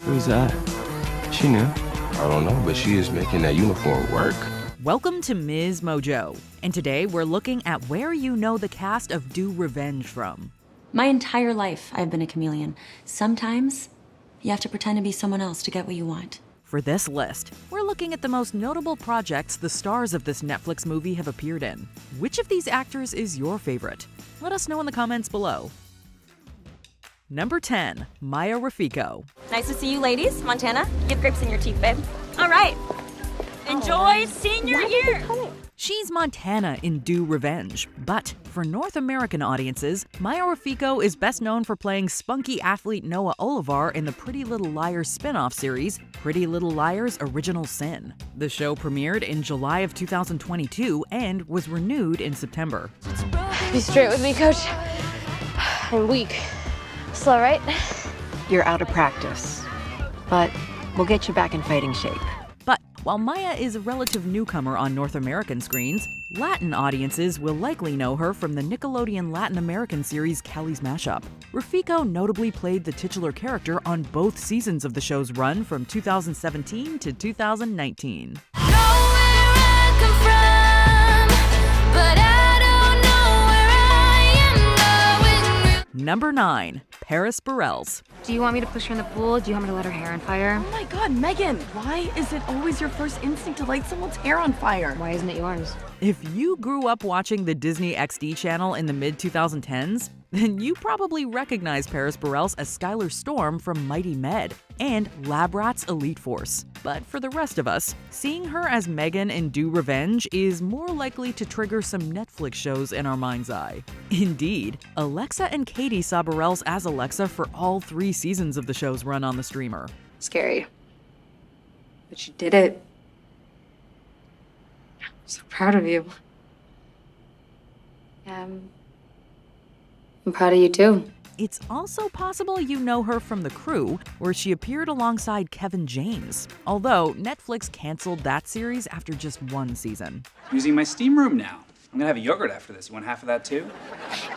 Who's that? She knew. I don't know, but she is making that uniform work. Welcome to MsMojo, and today we're looking at where you know the cast of Do Revenge from. My entire life, I've been a chameleon. Sometimes, you have to pretend to be someone else to get what you want. For this list, we're looking at the most notable projects the stars of this Netflix movie have appeared in. Which of these actors is your favorite? Let us know in the comments below. Number 10, Maya Rafiko. Nice to see you, ladies. Montana, give grapes in your teeth, babe. All right. Enjoy senior year. She's Montana in Do Revenge, but for North American audiences, Maya Rafiko is best known for playing spunky athlete Noah Olivar in the Pretty Little Liars spin-off series, Pretty Little Liars Original Sin. The show premiered in July of 2022 and was renewed in September. Be straight with me, coach. I'm weak. Slow, right? You're out of practice, but we'll get you back in fighting shape. But while Maya is a relative newcomer on North American screens, Latin audiences will likely know her from the Nickelodeon Latin American series Kelly's Mashup. Rafiko notably played the titular character on both seasons of the show's run from 2017 to 2019. Number 9, Paris Burrells. Do you want me to push her in the pool? Do you want me to let her hair on fire? Oh my God, Megan, why is it always your first instinct to light someone's hair on fire? Why isn't it yours? If you grew up watching the Disney XD channel in the mid-2010s, then you probably recognize Paris Burrells as Skylar Storm from Mighty Med and Lab Rats Elite Force. But for the rest of us, seeing her as Megan in Do Revenge is more likely to trigger some Netflix shows in our mind's eye. Indeed, Alexa and Katie saw Burrells as Alexa for all 3 seasons of the show's run on the streamer. Scary. But you did it. I'm so proud of you. I'm proud of you too. It's also possible you know her from The Crew, where she appeared alongside Kevin James, although Netflix canceled that series after just 1 season. Using my steam room now. I'm gonna have a yogurt after this. You want half of that too?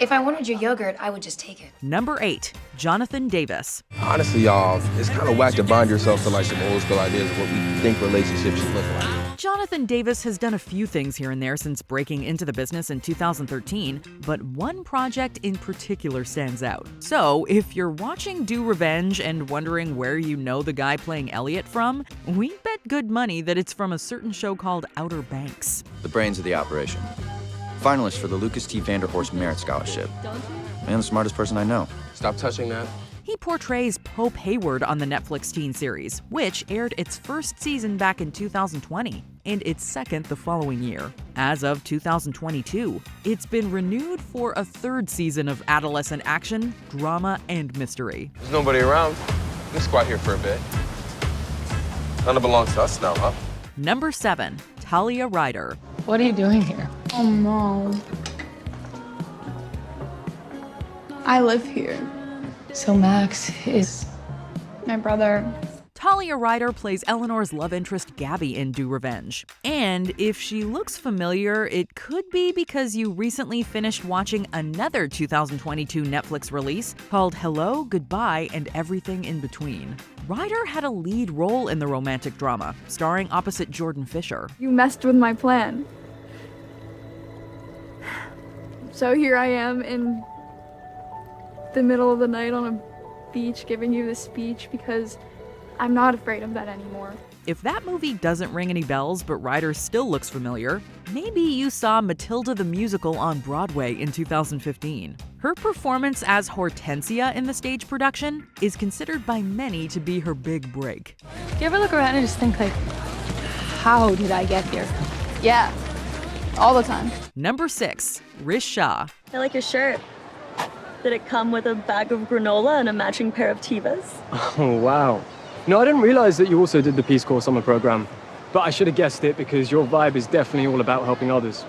If I wanted your yogurt, I would just take it. Number 8, Jonathan Davis. Honestly, y'all, it's kind of whack to bind yourself to like some old school ideas of what we think relationships should look like. Jonathan Davis has done a few things here and there since breaking into the business in 2013, but one project in particular stands out. So, if you're watching Do Revenge and wondering where you know the guy playing Elliot from, we bet good money that it's from a certain show called Outer Banks. The brains of the operation. Finalist for the Lucas T. Vanderhorst Merit Scholarship. And the smartest person I know. Stop touching that. He portrays Pope Hayward on the Netflix teen series, which aired its first season back in 2020 and its second the following year. As of 2022, it's been renewed for a 3rd season of adolescent action, drama, and mystery. There's nobody around. Let's squat here for a bit. None belongs to us now, huh? Number 7, Talia Ryder. What are you doing here? Oh no. I live here. So Max is My brother. Talia Ryder plays Eleanor's love interest Gabby in Do Revenge. And if she looks familiar, it could be because you recently finished watching another 2022 Netflix release called Hello, Goodbye, and Everything in Between. Ryder had a lead role in the romantic drama, starring opposite Jordan Fisher. You messed with my plan. So here I am in the middle of the night on a beach giving you this speech because I'm not afraid of that anymore. If that movie doesn't ring any bells but Ryder still looks familiar, maybe you saw Matilda the Musical on Broadway in 2015. Her performance as Hortensia in the stage production is considered by many to be her big break. Do you ever look around and just think like, how did I get here? Yeah, all the time. Number 6, Rish Shah. I like your shirt. Did it come with a bag of granola and a matching pair of Tevas? Oh, wow. No, I didn't realize that you also did the Peace Corps summer program. But I should have guessed it because your vibe is definitely all about helping others.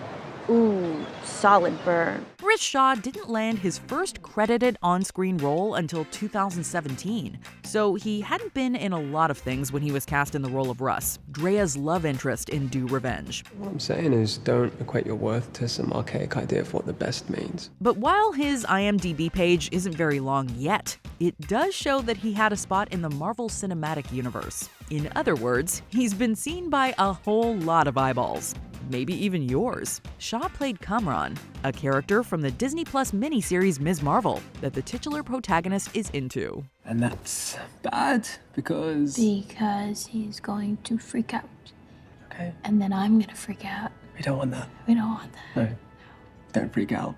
Ooh, solid burn. Rich Shaw didn't land his first credited on-screen role until 2017, so he hadn't been in a lot of things when he was cast in the role of Russ, Drea's love interest in Do Revenge. What I'm saying is, don't equate your worth to some archaic idea of what the best means. But while his IMDb page isn't very long yet, it does show that he had a spot in the Marvel Cinematic Universe. In other words, he's been seen by a whole lot of eyeballs. Maybe even yours. Shaw played Kamran, a character from the Disney Plus miniseries Ms. Marvel that the titular protagonist is into. And that's bad because He's going to freak out. Okay. And then I'm gonna freak out. We don't want that. We don't want that. No. Don't freak out.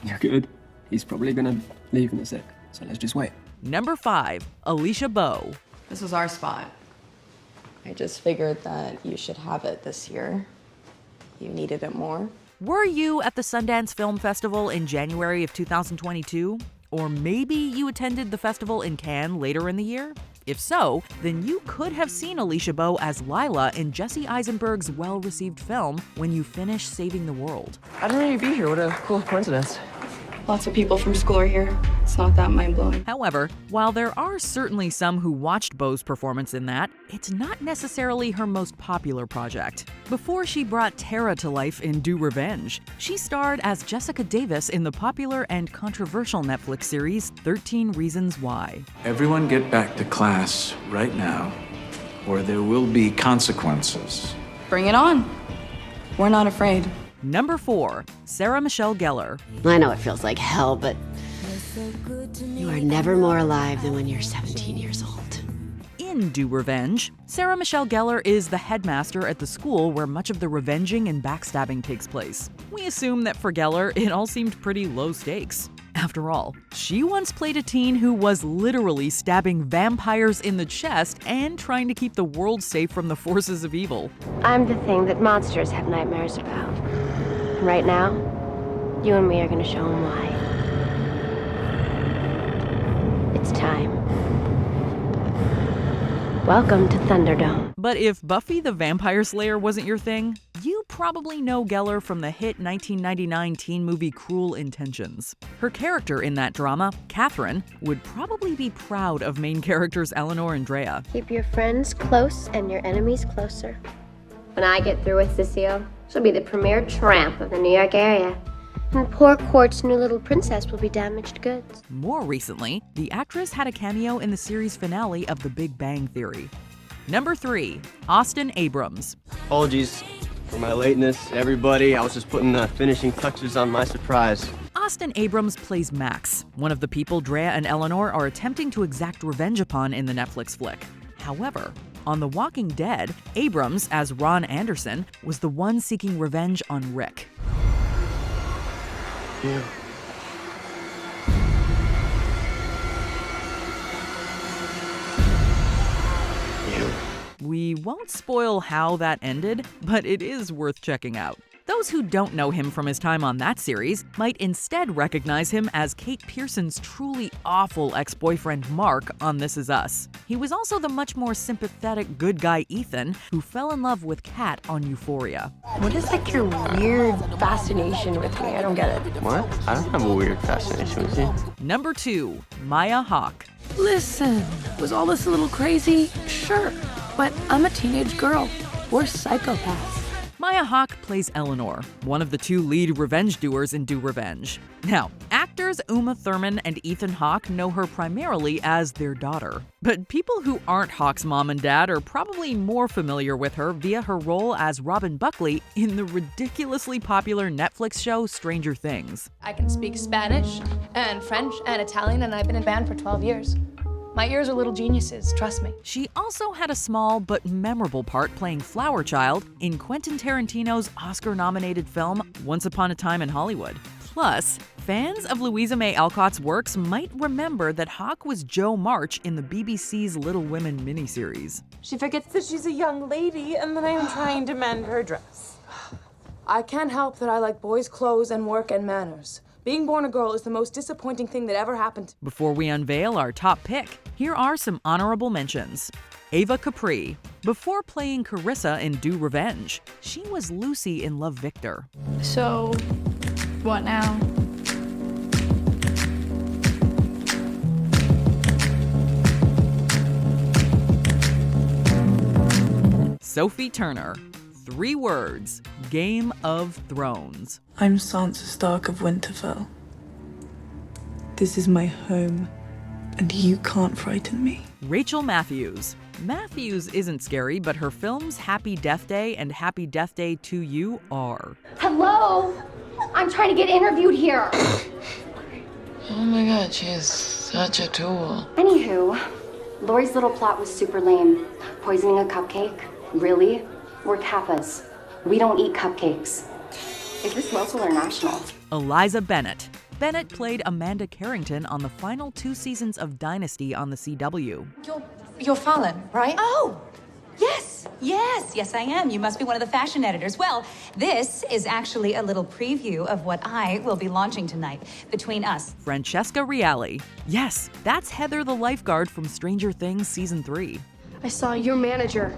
You're good. He's probably gonna leave in a sec, so let's just wait. Number 5, Alisha Bow. This was our spot. I just figured that you should have it this year. You needed it more. Were you at the Sundance Film Festival in January of 2022? Or maybe you attended the festival in Cannes later in the year? If so, then you could have seen Alisha Bow as Lila in Jesse Eisenberg's well-received film, When You Finish Saving the World. I didn't know you'd be here. What a cool coincidence. Lots of people from school are here. It's not that mind-blowing. However, while there are certainly some who watched Bow's performance in that, it's not necessarily her most popular project. Before she brought Tara to life in Do Revenge, she starred as Jessica Davis in the popular and controversial Netflix series 13 Reasons Why. Everyone get back to class right now, or there will be consequences. Bring it on. We're not afraid. Number 4, Sarah Michelle Gellar. I know it feels like hell, but you are never more alive than when you're 17 years old. In Do Revenge, Sarah Michelle Gellar is the headmaster at the school where much of the revenging and backstabbing takes place. We assume that for Gellar, it all seemed pretty low stakes. After all, she once played a teen who was literally stabbing vampires in the chest and trying to keep the world safe from the forces of evil. I'm the thing that monsters have nightmares about. And right now, you and me are gonna show them why. It's time. Welcome to Thunderdome. But if Buffy the Vampire Slayer wasn't your thing, you probably know Gellar from the hit 1999 teen movie Cruel Intentions. Her character in that drama, Catherine, would probably be proud of main characters Eleanor and Drea. Keep your friends close and your enemies closer. When I get through with Cecile, she'll be the premier tramp of the New York area. And poor Court's new little princess will be damaged goods. More recently, the actress had a cameo in the series finale of The Big Bang Theory. Number 3, Austin Abrams. Apologies for my lateness, everybody. I was just putting the finishing touches on my surprise. Austin Abrams plays Max, one of the people Drea and Eleanor are attempting to exact revenge upon in the Netflix flick. However, on The Walking Dead, Abrams, as Ron Anderson, was the one seeking revenge on Rick. Yeah. We won't spoil how that ended, but it is worth checking out. Those who don't know him from his time on that series might instead recognize him as Kate Pearson's truly awful ex-boyfriend Mark on This Is Us. He was also the much more sympathetic good guy Ethan, who fell in love with Kat on Euphoria. What is like your weird fascination with me? I don't get it. What? I don't have a weird fascination with you. Number 2, Maya Hawke. Listen, was all this a little crazy? Sure, but I'm a teenage girl. We're psychopaths. Maya Hawke plays Eleanor, one of the 2 lead revenge doers in Do Revenge. Now, actors Uma Thurman and Ethan Hawke know her primarily as their daughter. But people who aren't Hawke's mom and dad are probably more familiar with her via her role as Robin Buckley in the ridiculously popular Netflix show Stranger Things. I can speak Spanish and French and Italian, and I've been in band for 12 years. My ears are little geniuses, trust me. She also had a small but memorable part playing Flower Child in Quentin Tarantino's Oscar-nominated film Once Upon a Time in Hollywood. Plus, fans of Louisa May Alcott's works might remember that Hawke was Jo March in the BBC's Little Women miniseries. She forgets that she's a young lady and that I am trying to mend her dress. I can't help that I like boys' clothes and work and manners. Being born a girl is the most disappointing thing that ever happened. Before we unveil our top pick, here are some honorable mentions. Ava Capri. Before playing Carissa in Do Revenge, she was Lucy in Love, Victor. So, What now? Sophie Turner. 3 words. Game of Thrones. I'm Sansa Stark of Winterfell. This is my home, and you can't frighten me. Rachel Matthews. Matthews isn't scary, but her films Happy Death Day and Happy Death Day 2 You are. Hello? I'm trying to get interviewed here. Oh my god, she is such a tool. Anywho, Lori's little plot was super lame. Poisoning a cupcake? Really? We're Kappas. We don't eat cupcakes. Is this local or national? Eliza Bennett. Bennett played Amanda Carrington on the final 2 seasons of Dynasty on the CW. You're Fallon, right? Oh, yes, I am. You must be one of the fashion editors. Well, this is actually a little preview of what I will be launching tonight between us. Francesca Reale. Yes, that's Heather the lifeguard from Stranger Things Season 3. I saw your manager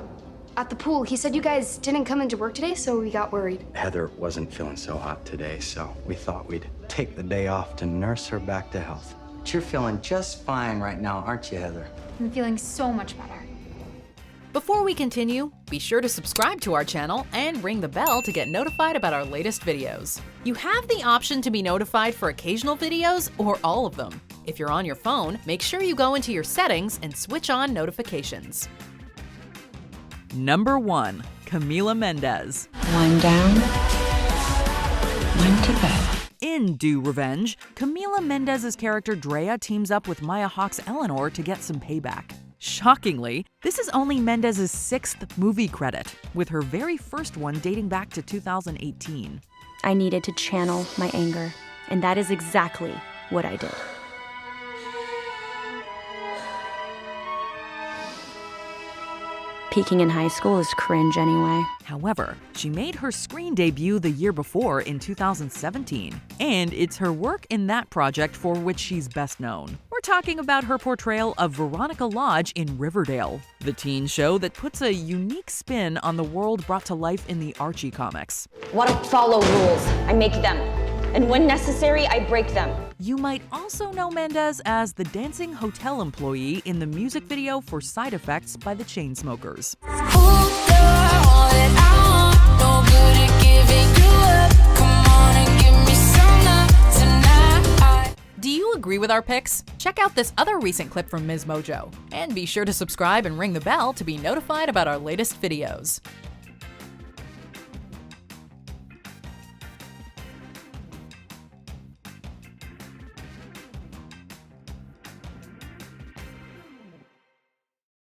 at the pool. He said you guys didn't come into work today, so we got worried. Heather wasn't feeling so hot today, so we thought we'd take the day off to nurse her back to health. But you're feeling just fine right now, aren't you, Heather? I'm feeling so much better. Before we continue, be sure to subscribe to our channel and ring the bell to get notified about our latest videos. You have the option to be notified for occasional videos or all of them. If you're on your phone, make sure you go into your settings and switch on notifications. Number 1. Camila Mendes. One down, one to bed. In Do Revenge, Camila Mendes's character Drea teams up with Maya Hawke's Eleanor to get some payback. Shockingly, this is only Mendes's 6th movie credit, with her very first one dating back to 2018. I needed to channel my anger, and that is exactly what I did. Peaking in high school is cringe anyway. However, she made her screen debut the year before in 2017, and it's her work in that project for which she's best known. We're talking about her portrayal of Veronica Lodge in Riverdale, the teen show that puts a unique spin on the world brought to life in the Archie comics. Want to follow rules, I make them. And when necessary, I break them. You might also know Mendes as the dancing hotel employee in the music video for Side Effects by the Chainsmokers. Do you agree with our picks? Check out this other recent clip from MsMojo. And be sure to subscribe and ring the bell to be notified about our latest videos.